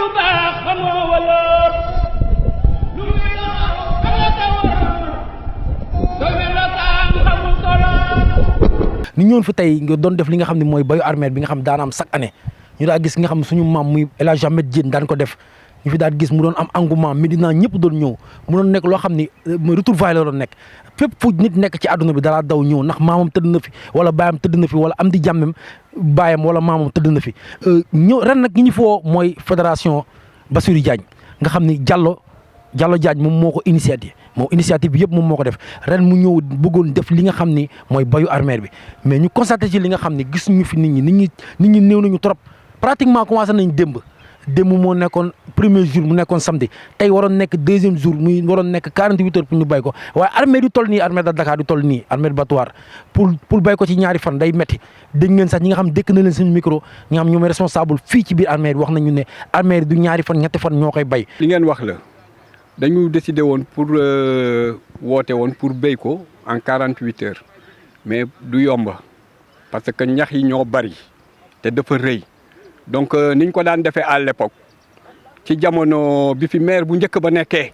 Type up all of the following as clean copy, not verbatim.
lu baax xamoo waloor lu muy ni ñëwoon fi tey nga doon def li nga xam ne mooy bayu armeel bi nga xam daan am chaque année ñu daa gis nga xam ne suñu maam muy El Hadj Ahmed Diène daan ko def ñu fi daan gis mu doon am engouement Médina ñëpp doon ñëw mu doon nekk loo xam ni retrouvailles la doon nekk fépp fu nit nekk ci àdduna bi dalaa daw ñëw ndax maamam tëdd na fi wala baayam tëdd na fi wala am di jàmmem baayam wala maamam tëdd na fi ñëw ren nag ñi ñu foo mooy fédération Bassirou Diagne nga xam ni Diallo Diagne moom moo ko initiative bi yëpp moom moo ko def ren mu ñëw bëggoon def li nga xam ni mooy bayu armeel bi mais ñu constaté ci li nga xam ni gis ñu fi nit ñi néew nañu trop pratiquement commencé nañ démb moo nekkoon premier jour mu nekkoon samedi tey waroon nekk deuxième jour muy waroon nekk 48 heures pour ñu bay ko waaye armée du toll nii armée de Dakar du toll nii armée de Batoir pour bay ko ci ñaari fan day metti dégg ngeen sax ñi nga xam dëkk na leen suñu micro ñi nga xam ñoom responsable fii ci biir armée bi wax nañu ne armée du ñaari fan ñetti fan ñoo koy bay. li ngeen wax la dañu décidé woon pour woote woon pour béy ko en 48 heures mais du yomba parce que ñax yi ñoo bari te dafa rëy. donc niñ ko daan defee à l'époque ci jamono bi fi maire bu njëkk ba nekkee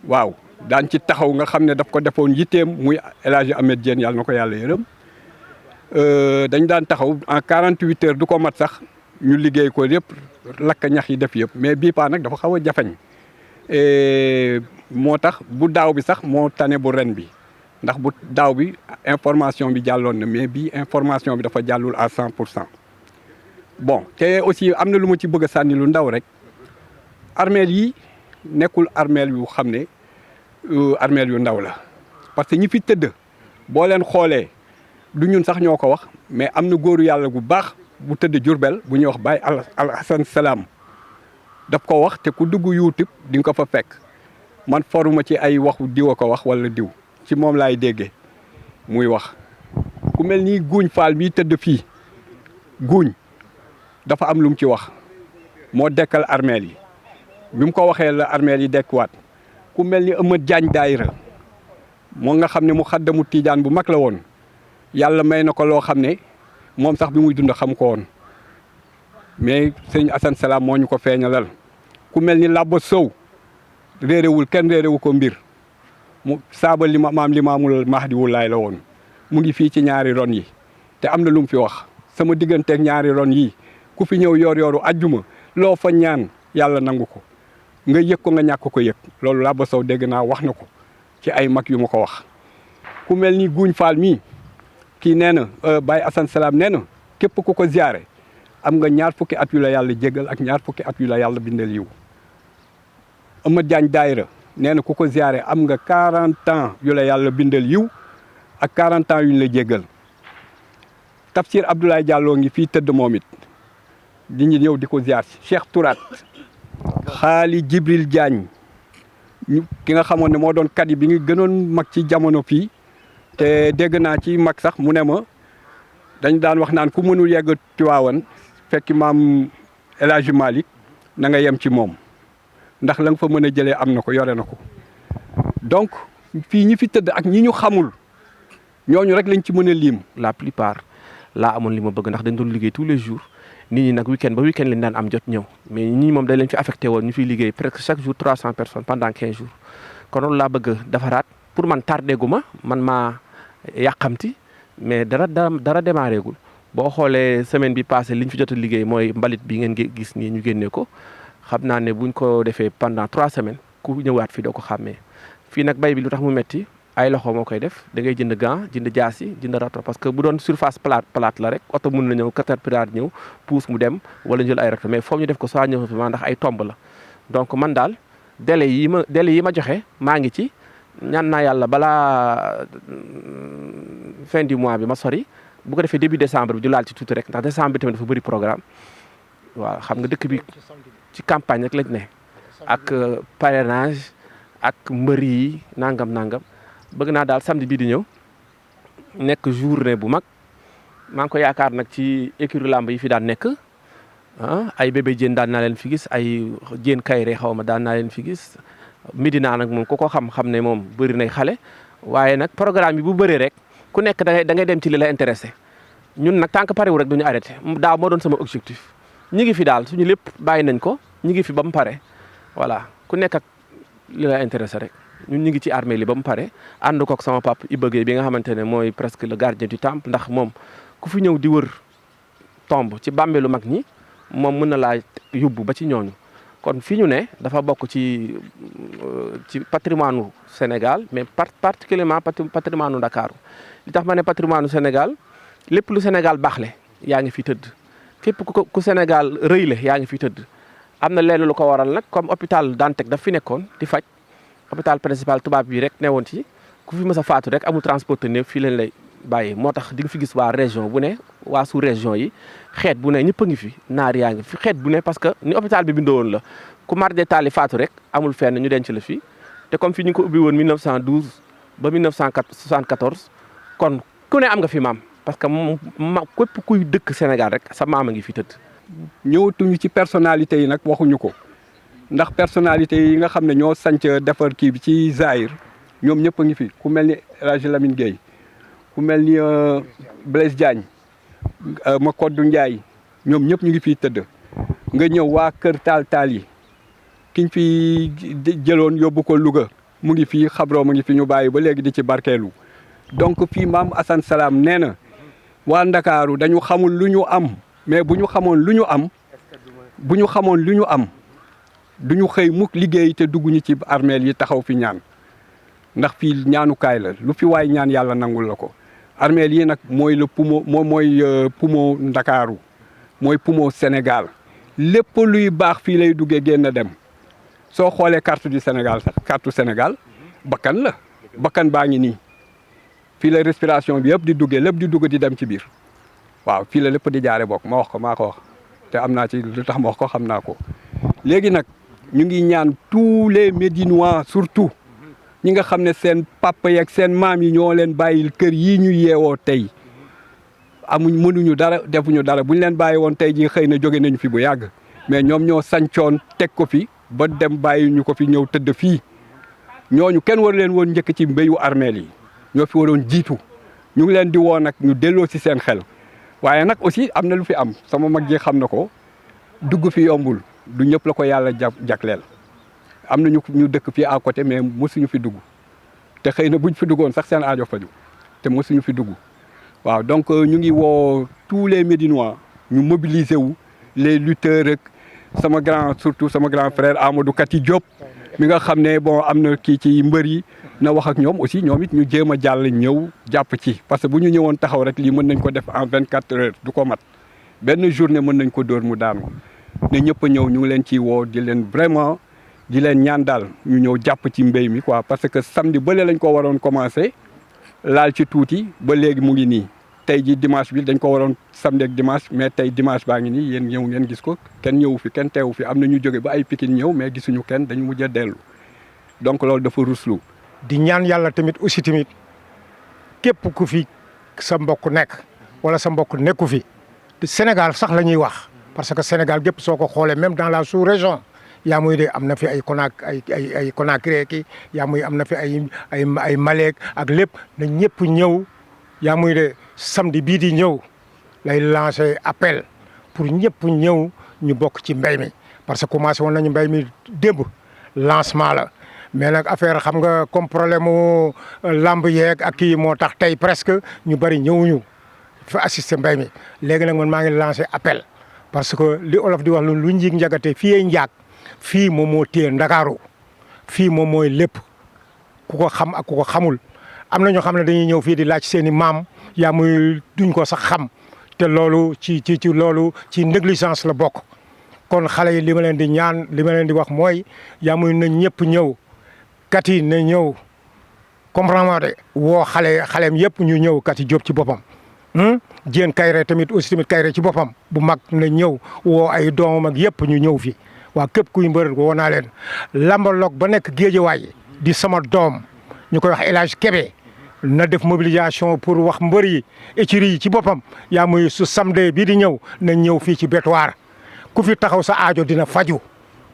waaw daan ci taxaw nga xam ne daf ko defoon yitteem muy El Hadj Ahmed Diène yàlla na ko yàlla yërëm dañ daan taxaw en 48 heures du ko mat sax ñu liggéey ko yëpp lakk ñax yi def yëpp mais bii paa nag dafa xaw a jafeñ moo tax bu daaw bi sax moo tane bu ren bi ndax bu daaw bi information bi jàlloon na mais bii information bi dafa jàllul à 100%. bon te aussi am na lu ma ci bëgg a sànni lu ndaw rek armeel yi nekkul armeel yu xam ne armeel yu ndaw la parce que ñi fi tëdd boo leen xoolee du ñun sax ñoo ko wax mais am na góoru yàlla gu baax bu tëdd Jurbel bu ñuy wax Baye Al Hassan Salam daf ko wax te ku dugg YouTube di nga ko fa fekk man foruma ci ay waxu diw a ko wax wala diw ci moom laay déggee muy wax ku mel ni Guuñ Faal bii tëdd fii Guuñ dafa am lu mu ci wax moo dekkal armeel yi bi mu ko waxee la armeel yi dekkuwaat ku mel ni Amath Diagne daayira moo nga xam ne mu xaddamu tiijaan bu mag la woon yàlla may na ko loo xam ne moom sax bi muy dund xam ko woon mais sëñ Assane Salam moo ñu ko feeñalal ku mel ni Labba Sow réerewul kenn réerewu ko mbir mu saaba maam Limaamul Mahdi wulaay la woon mu ngi fii ci ñaari ron yi te am na lu mu fi wax sama digganteeg ñaari ron yi ku fi ñëw yor-yoru ajjuma loo fa ñaan yàlla nangu ko nga yëg ko nga ñàkk ko yëg loolu Labba Sow dégg naa wax na ko ci ay mag yu ma ko wax. ku mel ni Guuñ Faal mii kii nee na Baye Assane Salam nee na képp ku ko ziare am nga ñaar fukki at yu la yàlla jéggal ak ñaar fukki at yu la yàlla bindal yiw. Amath Diagne daayira nee na ku ko ziare am nga 40 ans yu la yàlla bindal yiw ak 40 ans yu ñu la jéggal. Tafsir Abdoulaye Diallo ngi fii tëdd moom it. di ñu ñëw di ko ziar si Cheikh Tourate Xaali Jibril Diagne ki nga xamoon ne moo doon kadi bi ngi gënoon mag ci jamono fii te dégg naa ci mag sax mu ne ma dañ daan wax naan ku mënul yegg Tiwaawan fekki maam El Hadj Malick na nga yem ci moom ndax la nga fa mën a jëlee am na ko yore na ko donc fii ñi fi tëdd ak ñi ñu xamul ñooñu rek lañ ci mën a lim. La plupart laa amoon li ma bëgg ndax dañ doon liggéey tous les jours. nit ñi nag week-end ba week-end lañ daan am jot ñëw mais ñii moom dañ leen fi affecté woon ñu fiy liggéey presque chaque jour 300 personnes pendant 15 jours kon loolu laa bëgg defaraat pour man tardé gu ma man maa yàqamti mais dara démarré gul boo xoolee semaine bi passé liñ fi jot a liggéey mooy mbalit bi ngeen gis nii ñu génnee ko xam naa ne buñ ko defee pendant 3 semaines ku ñëwaat fii doo ko xàmmee fii nag bay bi lu tax mu metti ay loxo moo koy def da ngay jënd gant jënd jaasi jënd râteau parce que bu doon surface plate la rek oto mun na ñëw caterpillar ñëw pousse mu dem wala jël ay râteau mais foofu ñu def ko soit ñëw ndax ay tomb la donc man daal délai yi ma joxe maa ngi ci ñaan naa yàlla balaa fin du mois bi ma sori bu ko defee début décembre bi du laal ci tuuti rek ndax décembre bi tamit dafa bëri programme waaw xam nga dëkk bi ci campagne rek lañ ne ak parrainage ak mbër yi nangam bëgg naa daal samedi bii di ñëw nekk journée bu mag maa ngi ko yaakaar nag ci écurie lamb yi fi daan nekk ay bébé Diène daan naa leen fi gis ay Diène Kayre xaw ma daan naa leen fi gis Médina nag moom ku ko xam ne moom bëri nay xale waaye nag programme yi bu bëree rek ku nekk da ngay dem ci li la intéressé ñun nag tant que pare wu rek duñu arrêté daaw moo doon sama objectif ñi ngi fi daal suñu lépp bàyyi nañ ko ñi ngi fi ba mu pare voilà ku nekk ak li la intéressé rek ñun ñu ngi ci armée li ba mu pare ànd kook sama papa Iba Gueye bi nga xamante ne mooy presque le gardien du temple ndax moom ku fi ñëw di wër tombe ci bàmmeelu mag ñi moom mën na laa yóbbu ba ci ñooñu kon fi ñu ne dafa bokk ci patrimoine u Sénégal mais particulièrement patrimoine u Ndakaaru li tax ma ne patrimoine u Sénégal lépp lu Sénégal baaxle yaa ngi fi tëdd képp ku Sénégal rëyle yaa ngi fi tëdd am na lenn lu ko waral nag comme hôpital Dantec daf fi nekkoon di faj hôpital principal tubaab bi rek newoon ci ku fi mës a faatu rek amul transporteur néew fii leen lay bàyyi moo tax di nga fi gis waa région bu ne waa sous région yi xeet bu ne ñëpp a ngi fi naar yaa ngi fi xeet bu ne parce que ni hôpital bi bindoo woon la ku mar de taali faatu rek amul fenn ñu denc la fi te comme fi ñu ko ubbi woon 1912 ba 1974 kon ku ne am nga fi maam parce que képp kuy dëkk Sénégal rek sa maam a ngi fi tëdd. ñëwatuñu ci personnalité yi nag waxuñu ko ndax personnalité yi nga xam ne ñoo sanc defar kii bi ci Zahir ñoom ñëpp a ngi fi ku mel ni El Hadj Lamine Gueye ku mel ni Blaise Diagne Makodou Ndiaye ñoom ñëpp ñu ngi fiy tëdd nga ñëw waa Kër Taal yi kiñ fi jëloon yóbbu ko Louga mu ngi fii xabroo mu ngi fi ñu bàyyi ba léegi di ci barkeelu donc fii maam Assane Salam nee na waa Ndakaaru dañu xamul lu ñu am mais bu ñu xamoon lu ñu am du ñu xëy mukk liggéey te dugguñu ci armeel yi taxaw fi ñaan ndax fii ñaanukaay la lu fi waay ñaan yàlla nangul la ko armeel yi nag mooy le poumon mooy poumon Ndakaaru mooy poumon Sénégal lépp luy baax fii lay duggee génn dem soo xoolee carte du Sénégal sax carte Sénégal bakkan la bakkan baa ngi nii fii la respiration bi yëpp di duggee lépp di dugg di dem ci biir waaw fii la lépp di jaare bokk ma wax ko maa ko wax te am naa ci lu tax ma wax ko xam naa ko léegi nag ñu ngi ñaan tous les Médinois surtout ñi nga xam ne seen papa yeeg seen maam yi ñoo leen bàyyil kër yii ñu yeewoo tey mënuñu dara defuñu dara bu ñu leen bàyyi woon tey jii xëy na jóge nañu fi bu yàgg mais ñoom ñoo sancoon teg ko fi ba dem bàyyi ñu ko fi ñëw tëdd fii ñooñu kenn war leen woon njëkk ci mbéyu armeel yi ñoo fi waroon jiitu ñu ngi leen di woo nag ñu delloo si seen xel waaye nag aussi am na lu fi am sama mag ji xam na ko dugg fi yombul du ñëpp la ko yàlla jagleel am na ñu dëkk fii à côté mais mosuñu fi dugg te xëy na buñ fi duggoon sax seen aajo faju te mosuñu fi dugg waaw donc ñu ngi woo tous les Médinois ñu mobiliser wu les lutteurs rek sama grand frère Amadou Kati Diop mi nga xam ne bon am na kii ci mbër yi na wax ak ñoom aussi ñoom it ñu jéem a jàll ñëw jàpp ci parce que bu ñu ñëwoon taxaw rek lii mën nañ ko def en 24 heures du ko mat benn journée mën nañ ko dóor mu daanu ne ñëpp a ñëw ñu ngi leen ciy woo di leen vraiment di leen ñaan daal ñu ñëw jàpp ci mbéy mi quoi parce que samedi bële lañ ko waroon commencé laal ci tuuti ba léegi mu ngi nii tey ji dimanche bi dañ ko waroon samedi ak dimanche mais tey dimanche baa ngi nii yéen ñëw ngeen gis ko kenn ñëwu fi kenn teewu fi am na ñu jóge ba ay Pikine ñëw mais gisuñu kenn dañu mujj a dellu donc loolu dafa ruslu. di ñaan yàlla tamit aussi tamit képp ku fi sa mbokk nekk wala sa mbokk nekku fi Sénégal sax la ñuy wax parce que Sénégal gépp soo ko xoolee même dans la sous-région yaa muy de am na fi ay Conakry ki yaa muy am na fi ay Malek ak lépp na ñëpp ñëw yaa muy de samedi bii di ñëw lay lancer appel pour ñëpp ñëw ñu bokk ci mbéy mi parce que commencé woon nañu mbéy mi démb lancement la mais nag affaire xam nga comme problème mu lamb yeeg ak kii moo tax tey presque ñu bari ñëwuñu fa assister mbéy mi léegi nag man maa ngi lancer appel parce que li olof di wax lu njiig njagate fii njaag fii moom moo téye Ndakaaru fii moom mooy lépp ku ko xam ak ku ko xamul am na ñoo xam ne dañuy ñëw fii di laaj seen i maam yaa muy duñ ko sax xam te loolu ci loolu ci négligence la bokk kon xale yi li ma leen di ñaan li ma leen di wax mooy yaa muy na ñëpp ñëw kat yi na ñëw comprendre de woo xaleem yëpp ñu ñëw kat yi Jóob ci boppam Diène Kayré tamit aussi tamit Kayré ci boppam bu mag na ñëw woo ay doomam ak yëpp ñu ñëw fi waa képp kuy mbër woo naa leen lambaloog ba nekk Géejawaay di sama doom ñu koy wax El Hadj Kébé na def mobilisation pour wax mbër yi écurie yi ci boppam yaa muy su samedi bii di ñëw na ñëw fii ci Bétoir ku fi taxaw sa aajo dina faju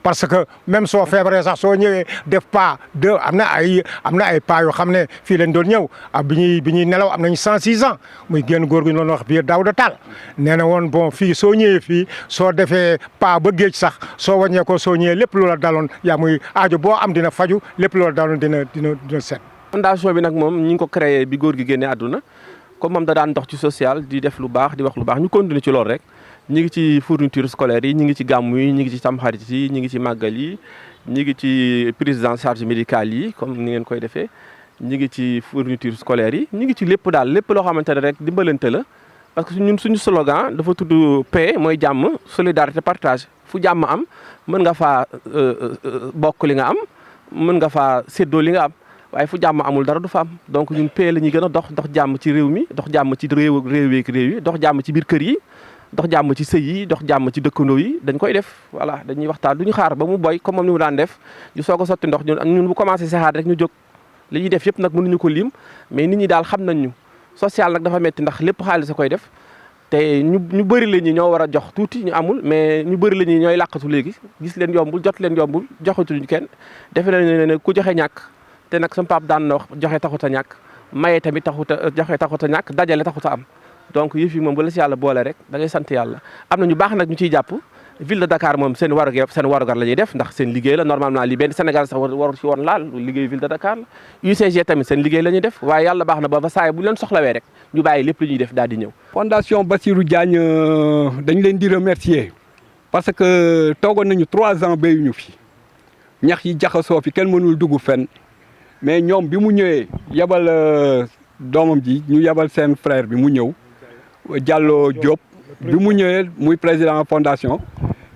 parce que même soo feebaree sax soo ñëwee def pas de am na ay pas yoo xam ne fii lañ doon ñëw bi ñuy nelaw am nañ 106 ans muy génn góor gi ñu doon wax biir Daouda Tall nee na woon bon fii soo ñëwee fii soo defee pas ba géej sax soo wàññee ko soo ñëwee lépp loola daloon yaa muy aajo boo am dina faju lépp loola daloon dina set. fondation bi nag moom ñi ngi ko créé bi góor gi génnee àdduna comme moom da daan dox ci social di def lu baax di wax lu baax ñu continuer ci loolu rek ñi ngi ci fourniture scolaire yi ñi ngi ci gàmmu yi ñi ngi ci tamxarit yi ñi ngi ci màggal yi ñi ngi ci prise en charge médicale yi comme ni ngeen koy defee ñi ngi ci fourniture scolaire yi ñi ngi ci lépp daal lépp loo xamante ne rek dimbalante la parce que ñun suñu slogan dafa tudd paix mooy jàmm solidarité partage fu jàmm am mën nga faa bokk li nga am mën nga faa séddoo li nga am waaye fu jàmm amul dara du fa am donc ñun paix la ñuy gën a dox jàmm ci réew mi dox jàmm ci réew yi dox jàmm ci biir kër yi dox jàmm ci sëy yi dox jàmm ci dëkkandoo yi dañ koy def voilà dañuy waxtaan du ñu xaar ba mu boy comme moom ni mu daan def ñu soog a sotti ndox ñun bu commencé saxaat rek ñu jóg li ñuy def yëpp nag mënuñu ko lim mais nit ñi daal xam nañ ñu social nag dafa metti ndax lépp xaalis a koy def te ñu bëri la ñi ñoo war a jox tuuti ñu amul mais ñu bëri la ñi ñooy làqatu léegi gis leen yombul jot leen yombul joxatuñu kenn defe nañ ne ku joxe ñàkk te nag sama pap daan na wax joxe taxut a ñàkk maye tamit joxe taxut a ñàkk dajale taxut a am donc yëf yi moom bu la si yàlla boole rek da ngay sant yàlla am na ñu baax nag ñu ciy jàpp ville de Dakar moom seen warugar la ñuy def ndax seen liggéey la normalement li benn Sénégal sax waru ci woon laal liggéey ville de Dakar la UCG tamit seen liggéey la ñuy def waaye yàlla baax na ba saay bu leen soxlawee rek ñu bàyyi lépp lu ñuy def daal di ñëw. Fondation Bassirou Diagne dañ leen di remercier parce que toogoon nañu 3 ans béyuñu fi ñax yi jaxasoo fi kenn mënul dugg fenn mais ñoom bi mu ñëwee yabal doomam ji ñu yabal seen frère bi mu ñëw Diallo Diop bi mu ñëwee muy président fondation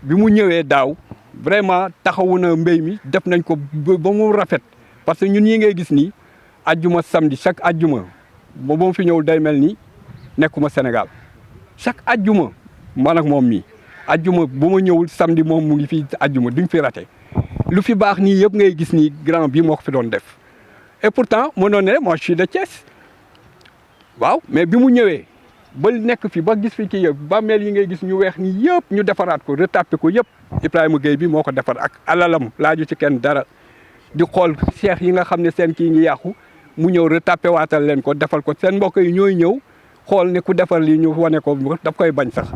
bi mu ñëwee daaw vraiment taxawu na mbéy mi def nañ ko ba mu rafet parce que ñun ñi ngay gis nii ajjuma samedi chaque ajjuma ba mu fi ñëw day mel ni nekkuma Sénégal chaque ajjuma man ak moom mii ajjuma bu ma ñëwul samedi moom mu ngi fi ajjuma duñ fi raté lu fi baax nii yëpp ngay gis nii grand bi moo ko fi doon def et pourtant mënoon ne moi je suis de Thiès waaw mais bi mu ñëwee ba nekk fi ba gis fi kii yëpp bàmmeel yi ngay gis ñu weex ni yëpp ñu defaraat ko retapé ko yëpp Ibrahima Gueye bi moo ko defar ak alalam laaju ci kenn dara di xool seex yi nga xam ne seen kii ngi yàqu mu ñëw retapé waatal leen ko defal ko seen mbokk yi ñooy ñëw xool ne ku defar lii ñu wane ko daf koy bañ sax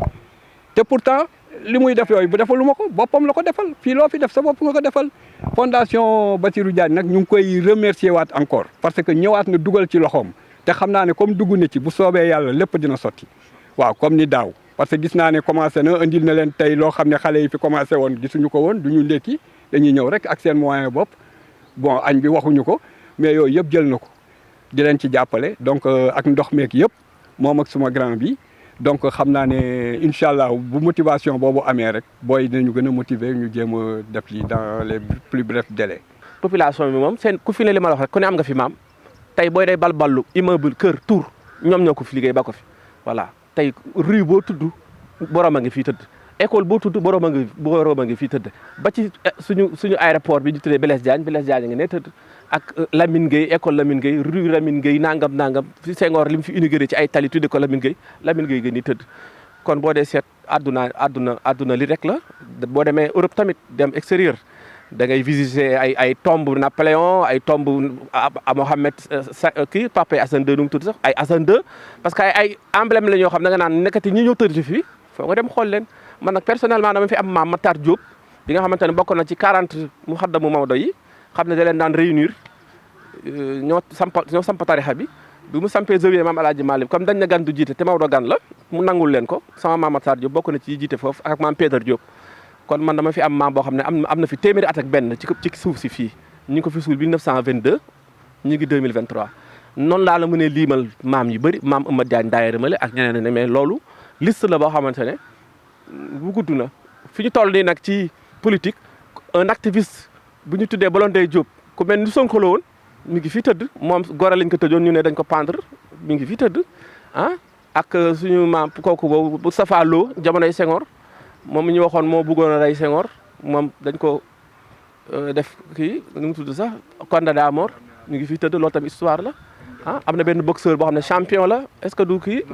te pourtant li muy def yooyu bu defalu ma ko boppam la ko defal fii loo fi def sa bopp nga ko defal fondation Bassirou Diagne nag ñu ngi koy remercier waat encore parce que ñëwaat na dugal ci loxoom te xam naa ne comme dugg na ci bu soobee yàlla lépp dina sotti waaw comme ni daaw parce que gis naa ne commencé na indil na leen tey loo xam ne xale yi fi commencé woon gisuñu ko woon du ñu ndékki dañuy ñëw rek ak seen moyen bopp bon añ bi waxuñu ko mais yooyu yëpp jël na ko di leen ci jàppale donc ak ndox meek yëpp moom ak suma grand bi donc xam naa ne incha allah bu motivation boobu amee rek booy dinañu gën a motiver ñu jéem a def lii dans les plus brefs délais. population bi moom seen ku fi ne li ma la wax rek ku ne am nga fi maam tey booy day balballu immeuble kër tour ñoom ñoo ko fi liggéey ba ko fi voilà tey rue boo tudd borom a ngi fii tëdd école boo tudd borom a ngi fii tëdd ba ci suñu aéroport bi ñu tuddee Blaise Diagne a ngi ne tëdd ak Lamine Gueye école Lamine Gueye rue Lamine Gueye nangam fi Senghor li mu fi inauguré ci ay tali tudde ko Lamine Gueye gën di tëdd kon boo dee seet àdduna li rek la boo demee Europe tamit dem extérieur da ngay visiter ay tombe Napoléon ay tombe Mohamed kii Papa Hassan II nu mu tudd sax ay Hassan II parce que ay emblème la ñoo xam da nga naan nekkati ñi ñëw tëdd fii foo nga dem xool leen man nag personnellement dama fi am maam Matar Diop bi nga xamante ne bokk na ci 40 muxaddamu Maodo yi xam ne da leen daan réunir ñoo samp tarixa bi mu sampee zawiya maam Alaaji Malik comme dañ na gan du jiite te Maodo gan la mu nangul leen ko sama maam Matar Diop bokk na ci jiite foofu ak maam Pédar Diop kon man dama fi am maam boo xam ne am na fi téeméeri at ak benn ci suuf si fii ñu ngi ko fi suul 1922 ñu ngi 2023 noonu laa la mënee liimal maam yu bëri maam Amad Diagne daayira male ak ñeneen ne mais loolu liste la boo xamante ne bu gudd na fi ñu toll nii nag ci politique un activiste bu ñu tuddee Blondin Diop ku mel ni Sonko la woon mi ngi fi tëdd moom Gorée lañ ko tëjoon ñu ne dañ ko pendre mi ngi fi tëdd ah ak suñu maam kooku boobu Moustapha Lo jamonoy Senghor moom mi ñu waxoon moo bëggoon a rey Senghor moom dañ ko def kii nu mu tudd sax condamné à mort mi ngi fi tëdd loolu tamit histoire la ah am na benn boxeur boo xam ne champion la est-ce que du kii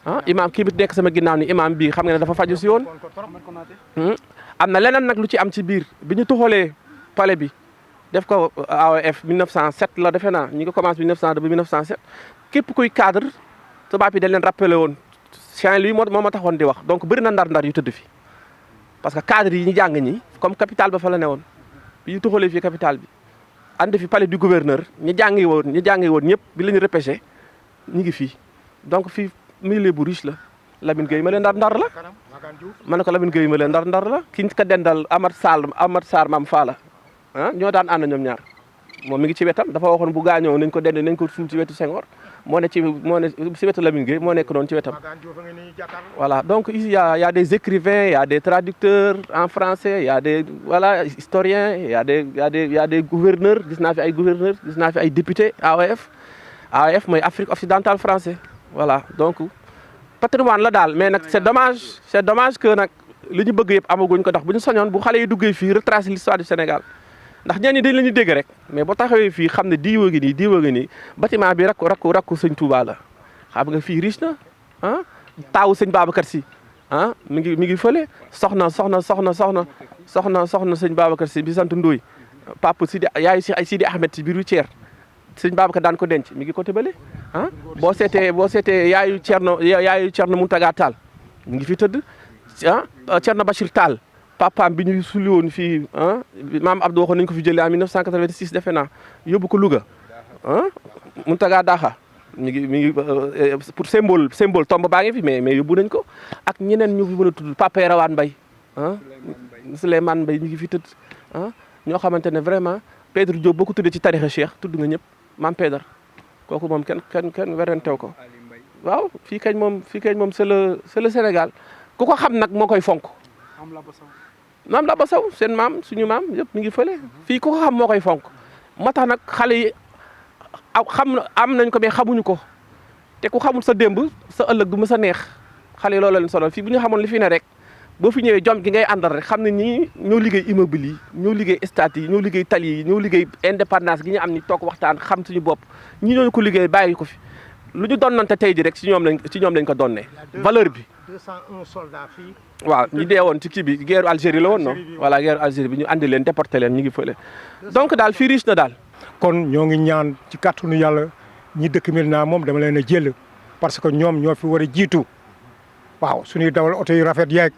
ah imam kii bi nekk sama ginnaaw ni imam bii xam nga ne dafa faju si woon am na leneen nag lu ci am ci biir bi ñu tuxalee palais bi def ko AOF 1907 la defe naa ñi ngi commencé 1902 ba 1907 képp kuy cadre tubaab yi dañ leen rappelé woon Saint-Louis moo ma taxoon di wax donc bëri na ndar-ndar yu tëdd fi parce que cadre yi ñu jàng ñi comme capitale ba fa la ne woon bi ñu tuxalee fii capitale bi andi fi palais du gouverneur ñu jàngi woon ñëpp bi la ñu repêché ñu ngi fii donc fii milieu bu riche la Lamine Gueye ma leen ndar-ndar la ma ne ko Lamine Gueye ma leen ndar-ndar la ki ka dendal Amath Sarr Mam Faala ah ñoo daan ànd ñoom ñaar moom mi ngi ci wetam dafa waxoon bu gaañoo nañ ko dend nañ ko suul ci wetu Senghor moo ne ci wetu Lamine Gueye moo nekk noonu ci wetam. Voilà donc ici y a des écrivains, y a des traducteurs en français, y a des historiens, y a des gouverneurs gis naa fi ay gouverneurs gis naa fi ay députés AOF mooy Afrique occidentale français voilà donc patrimoine la daal mais nag c'est dommage que nag li ñu bëgg yëpp amaguñ ko ndax bu ñu soñoon bu xale yi duggee fii retracer l'histoire du Sénégal ndax ñenn ñi dañ la ñu dégg rek mais boo taxawee fii xam ne diiwa gi nii bâtiment bi rakku sëñ Touba la xam nga fii riche na ah taawu sëñ Babacar Sy ah mi ngi fële soxna sëñ Babacar Sy bi sant Ndoye papa yaayu Sidi Ahmed ci biiru Thier sëñ Babacar daan ko denc mi ngi côté bële ah boo seetee yaayu Thierno Mountaga Tall mi ngi fi tëdd ah Thierno Bachir Tall papaam bi ñu sulli woon fii ah maam Abdou waxoon nañu ko fi jëlee en 1986 defe naa yóbbu ko Louga ah Mountaga Daha mi ngi pour symbole tomb baa ngi fi mais yóbbu nañ ko ak ñeneen ñu fi mën a tudd Papa Rawane Mbaye ah Souleymane Mbaye mi ngi fi tëdd ah ñoo xamante ne vraiment Pedre Diop boo ko tuddee ci tarixa Cheikh tudd nga ñëpp maam Pedre kooku moom kenn werentew ko waaw fii kañ moom c'est le Sénégal ku ko xam nag moo koy fonk maam Laba Sow seen maam suñu maam yëpp mi ngi fële fii ku ko xam moo koy fonk moo tax nag xale yi am nañ ko mais xamuñu ko te ku xamul sa démb sa ëllëg du mës a neex xale yi loolu leen sonal fii bu ñu xamoon li fi ne rek boo fi ñëwee jom gi ngay àndal rek xam ne ñii ñoo liggéey immeuble yi ñoo liggéey stade yi ñoo liggéey tali yi ñoo liggéey indépendance gi ñu am ni toog waxtaan xam suñu bopp ñi ñoo ko liggéey bàyyi ko fi lu ñu donnante tey ji rek ci ñoom lañ ko donnee valeur bi 201 soldats fii. waaw ñi dee woon ci kii bi guerre Algérie la woon non voilà guerre Algérie bi ñu andi leen déporté leen ñu ngi fële donc daal fii riche na daal. kon ñoo ngi ñaan ci kàttanu yàlla ñi dëkk Médina moom dama leen a jël parce que ñoom ñoo fi war a jiitu waaw suñuy dawal oto yu rafet yeeg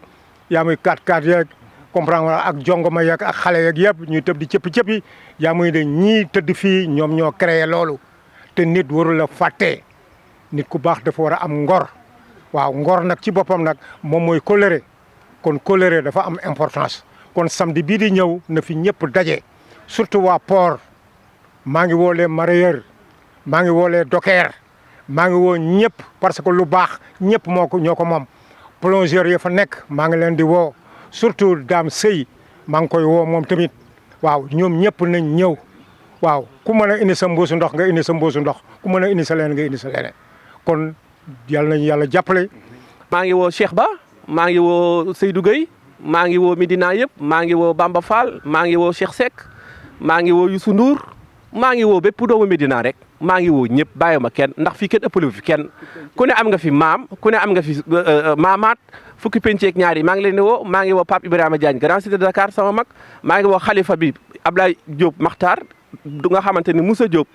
yaa muy 4x4 yeeg comprendre ak jongoma yeeg ak xale yeeg yëpp ñuy tëb di cëppi yaa muy ne ñii tëdd fii ñoom ñoo créé loolu te nit warul a fàtte nit ku baax dafa war a am ngor. waaw ngor nag ci boppam nag moom mooy colère kon colère dafa am importance kon samedi bii di ñëw na fi ñëpp daje surtout waa port maa ngi woo les mareyeurs maa ngi woo les dockers maa ngi woo ñëpp parce que lu baax ñëpp ñoo ko moom plongeurs yi fa nekk maa ngi leen di woo surtout Dame Sey maa ngi koy woo moom tamit waaw ñoom ñëpp nañ ñëw waaw ku mën a indi sa mbuusu ndox nga indi sa mbuusu ndox ku mën a indi sa leen nga indi sa leneen kon yàlla nañu yàlla jàppale. maa ngi woo Cheikh Ba maa ngi woo Seydou Gueye maa ngi woo Medina yëpp maa ngi woo Bamba Fall maa ngi woo Cheikh Seck maa ngi woo Youssou Ndour maa ngi woo bépp doomu Medina rek maa ngi woo ñëpp bàyyiwuma kenn ndax fii kenn ëppale fi kenn ku ne am nga fi maam ku ne am nga fi maamaat fukki penceeg ñaar yi maa ngi leen di woo maa ngi woo Pape Ibrahima Diagne Grand Cité de Dakar sama mag maa ngi woo Khalifa bi Ablaye Diop Makhtar du nga xamante ni Moussa Diop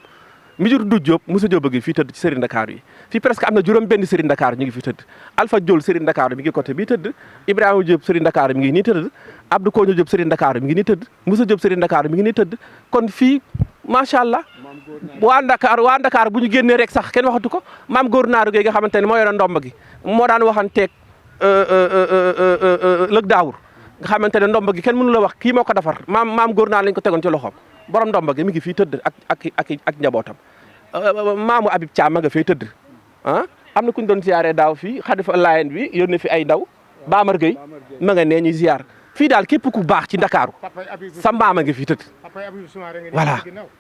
mi jur du Diop Moussa Diop a ngi fii tëdd ci Serigne Dakar yi fii presque am na juróom benn Serigne Dakar ñu ngi fi tëdd Alpha Diol Serigne Dakar mi ngi côté bii tëdd Ibrahima Diop Serigne Dakar mi ngi nii tëdd Abdou Koño Diop Serigne Dakar mi ngi nii tëdd Moussa Diop Serigne Dakar mi ngi nii tëdd kon fii macha allah waa Dakar bu ñu génnee rek sax kenn waxatu ko maam góor naaru gi nga xamante ne moo yore ndomba gi moo daan waxanteeg lëg daawur nga xamante ne ndomba gi kenn mënu la wax kii moo ko defar maam góor naar lañ ko tegoon ci loxoom borom ndomba gi mi ngi fii tëdd ak njabootam maamu Habib Thiam ma nga fay tëdd ah am na ku ñu doon ziaree daaw fii xadifa Layen bi yónnee fi ay ndaw Bamar Gueye ma nga nee ñuy ziar fii daal képp ku baax ci Ndakaaru sa maama ngi fi tëdd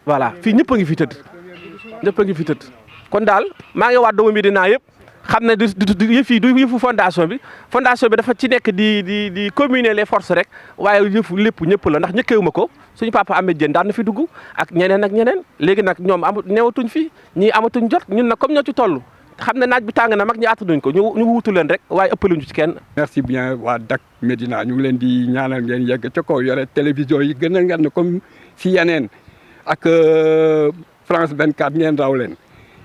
voilà fii ñëpp a ngi fi tëdd kon daal maa ngi waat doomu Médina yëpp xam ne du yëfu fondation bi dafa ci nekk di commune les forces rek waaye yëfu lépp ñëpp la ndax ñëkkeewuma ko suñu papa Ahmed Diène daan na fi dugg ak ñeneen léegi nag ñoom newatuñ fi ñii amatuñ jot ñun nag comme ñoo ci toll xam ne naaj bi tàng na mag ñi attanuñ ko ñu wuutu leen rek waaye ëppaluñu ci kenn. merci bien waa Dak Médina ñu ngi leen di ñaanal ngeen yegg ca kaw yore télévision yi gën a ngan comme si yeneen ak France 24 ngeen raw leen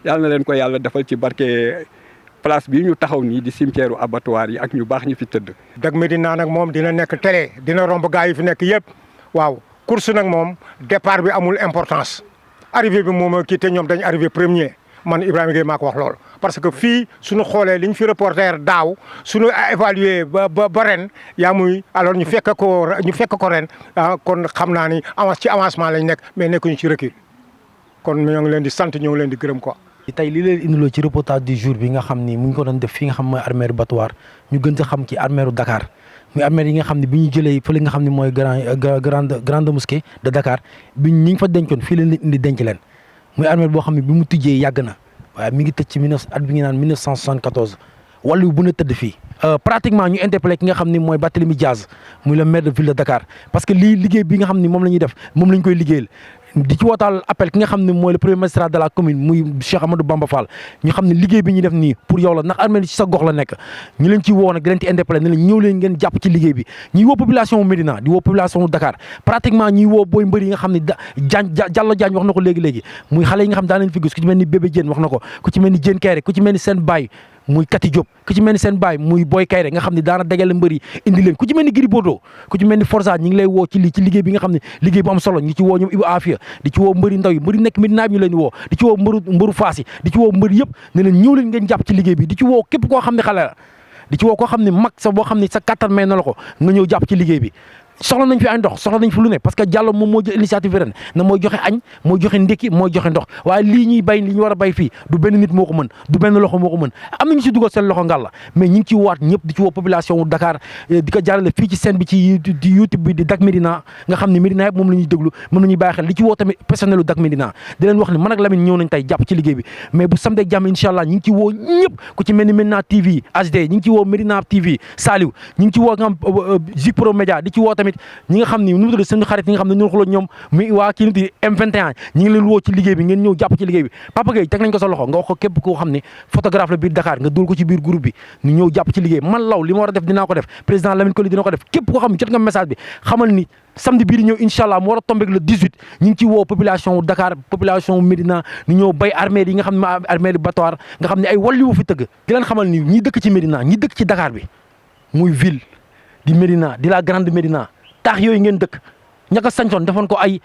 yàlla na leen ko yàlla defal ci barke place bi ñu taxaw nii di cimetière abattoir yi ak ñu baax ñu fi tëdd. Dak Médina nag moom dina nekk télé dina romb gaa yi fi nekk yëpp waaw course nag moom départ bi amul importance arrivé bi moom kii te ñoom dañ arrivé premier man Ibrahima Gueye maa ko wax loolu. parce que fii suñu xoolee li ñu fi reporter daaw suñu évalué ba ren yaa muy alors ñu fekk ko ren kon xam naa ni ci avancement lañ nekk mais nekkuñu ci recul kon ñoo ngi leen di sant ñoo ngi leen di gërëm quoi. tey li leen indiloo ci reportage du jour bi nga xam ni mu ngi ko doon def fi nga xam mooy armeeru Battoir ñu gën a xam ci armeeru Dakar muy armeer yi nga xam ne bi ñu jëlee fële nga xam ne mooy grande mosquée de Dakar bi ñi ngi fa dencoon fii leen indi denc leen muy armeer boo xam ne bi mu tijjee yàgg na waaye mi ngi tëj ci at bi ngi naan 1974 wàllu bu na tëdd fii pratiquement ñu interpellé ki nga xam ni mooy Barthélémy Diaz muy le maire de ville de Dakar parce que lii liggéey bi nga xam ni moom la ñuy def moom la ñu koy liggéeyal di ci wootaal appel ki nga xam ne mooy le premier magistrat de la commune muy Cheikh Amadou Bamba Fall ñu xam ne liggéey bi ñuy def nii pour yow la ndax armée ci sa gox la nekk ñu leen ci woo nag di leen ci interpellé ne leen ñëw leen ngeen jàpp ci liggéey bi ñuy woo population Médina di woo population Dakar pratiquement ñuy woo booy mbëri yi nga xam ne Diallo Diagne wax na ko léegi-léegi muy xale yi nga xam daan leen fi gis ku ci mel ni Bébé Diène wax na ko ku ci mel ni Diène Kairé ku ci mel ni seen baay muy Kati Diop ku ci mel ni seen baay muy Boy Kairé nga xam ne daana dajale mbëri indi leen ku ci mel ni Gris Bordeaux ku ci mel ni Forza ñi ngi lay woo ci liggéey bi nga xam ne liggéey bu am solo ñi ci woo ñoom Ibou Afia di ci woo mbëri ndaw yi mbëri nekk Médina bi ñu leen woo di ci woo mbëru Fass yi di ci woo mbëri yëpp ne leen ñëw leen ngeen jàpp ci liggéey bi di ci woo képp koo xam ne xale la di ci woo koo xam ne mag sa boo xam ne sa kattan may na la ko nga ñëw jàpp ci liggéey bi soxla nañ fi ay ndox soxla nañ fi lu ne parce que Diallo moom moo jël initiative ren na mooy joxe añ mooy joxe ndékki mooy joxe ndox waaye lii ñuy bay li ñu war a bay fii du benn nit moo ko mën du benn loxo moo ko mën am nañu si dugal seen loxo ngàlla mais ñi ngi ci waat ñëpp di ci woo population wu Dakar di ko jaarale fii ci scène bi ci YouTube bi di Dak Médina nga xam ne Médina yëpp moom la ñuy déglu moom la ñuy bàyyi xel di ci woo tamit personnel u Dak Médina di leen wax ne man ak Lamine ñëw nañ tey jàpp ci liggéey bi mais bu samedi ak jàmm incha allah ñi ngi ci woo ñëpp ku ci mel ni Médina TV HD ñi ngi ci woo Médina TV Saliou ñi ngi ci woo nga xam Zik Pro Média di ci woo tamit ñi nga xam nu mu tudd seen xarit yi nga xam ne ñoo xuloo ñoom mi waa kii nit M21 ñi ngi leen woo ci liggéey bi ngeen ñëw jàpp ci liggéey bi Papa Gueye teg nañ ko sa loxo nga wax ko képp koo xam ne photographe la biir Dakar nga dul ko ci biir groupe bi ñu ñëw jàpp ci liggéey man law li ma war a def dinaa ko def président Lamine Coly dina ko def képp koo xam ne jot nga message bi xamal ni samedi bii di ñëw incha allah mu war a tombé le 18 ñu ngi ci woo population Dakar population Médina ñu ñëw bay armée yi nga xam ne armée du Battoir nga xam ne ay walliwu fi tëgg di leen xamal ni ñi dëkk ci Médina ñi dëkk ci Dakar bi muy ville di Médina di la grande Médina taax yooyu ngeen dëkk ña ko sañcoon defoon ko ay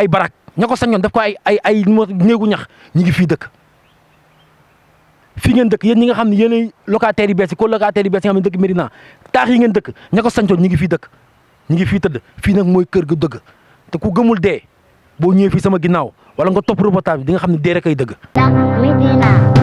barak ña ko sañcoon def ko ay néegu ñax ñi ngi fii dëkk fii ngeen dëkk yéen ñi nga xam ne yéenay locataires yi bees yi colocataires yi bees yi nga xam ne dëkk Médina taax yi ngeen dëkk ña ko sañcoon ñi ngi fii dëkk ñi ngi fii tëdd fii nag mooy kër gu dëgg te ku gëmul dee boo ñëwee fii sama ginnaaw wala nga topp reportage bi di nga xam ne dee rek ay dëgg.